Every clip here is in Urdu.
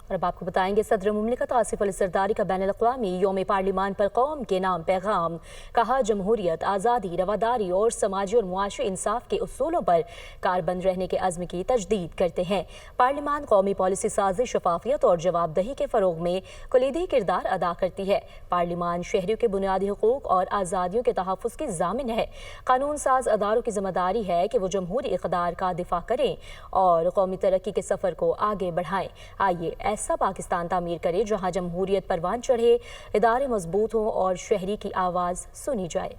اور اب آپ کو بتائیں گے صدر مملکت آصف علی زرداری کا بین الاقوامی یوم پارلیمان پر قوم کے نام پیغام. کہا جمہوریت، آزادی، رواداری اور سماجی اور معاشی انصاف کے اصولوں پر کاربند رہنے کے عزم کی تجدید کرتے ہیں. پارلیمان قومی پالیسی سازی، شفافیت اور جواب دہی کے فروغ میں کلیدی کردار ادا کرتی ہے. پارلیمان شہریوں کے بنیادی حقوق اور آزادیوں کے تحفظ کی ضامن ہے. قانون ساز اداروں کی ذمہ داری ہے کہ وہ جمہوری اقدار کا دفاع کریں اور قومی ترقی کے سفر کو آگے بڑھائیں. آئیے ایسا پاکستان تعمیر کرے جہاں جمہوریت پروان چڑھے، ادارے مضبوط ہوں اور شہری کی آواز سنی جائے.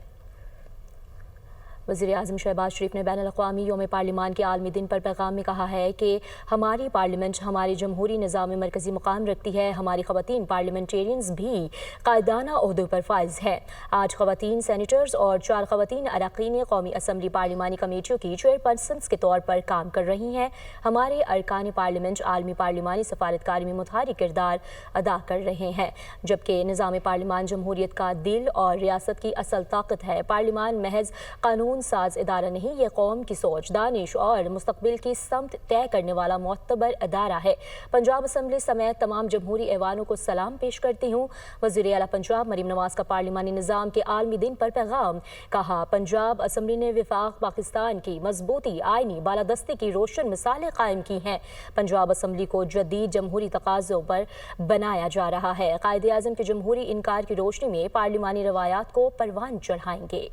وزیر اعظم شہباز شریف نے بین الاقوامی یوم پارلیمان کے عالمی دن پر پیغام میں کہا ہے کہ ہماری پارلیمنٹ ہمارے جمہوری نظام میں مرکزی مقام رکھتی ہے. ہماری خواتین پارلیمنٹیرینز بھی قائدانہ عہدوں پر فائز ہیں. آج خواتین سینیٹرز اور 4 خواتین اراکین قومی اسمبلی پارلیمانی کمیٹیوں کی چیئرپرسنز کے طور پر کام کر رہی ہیں. ہمارے ارکان پارلیمنٹ عالمی پارلیمانی سفارتکاری میں متحرک کردار ادا کر رہے ہیں، جبکہ نظام پارلیمان جمہوریت کا دل اور ریاست کی اصل طاقت ہے. پارلیمان محض قانون ساز ادارہ نہیں، یہ قوم کی سوچ، دانش اور مستقبل کی سمت طے کرنے والا معتبر ادارہ ہے. پنجاب اسمبلی سمیت تمام جمہوری ایوانوں کو سلام پیش کرتی ہوں. وزیر اعلیٰ پنجاب مریم نواز کا پارلیمانی نظام کے عالمی دن پر پیغام. کہا پنجاب اسمبلی نے وفاق پاکستان کی مضبوطی، آئینی بالادستی کی روشن مثالیں قائم کی ہیں. پنجاب اسمبلی کو جدید جمہوری تقاضوں پر بنایا جا رہا ہے. قائد اعظم کے جمہوری انکار کی روشنی میں پارلیمانی روایات کو پروان چڑھائیں گے.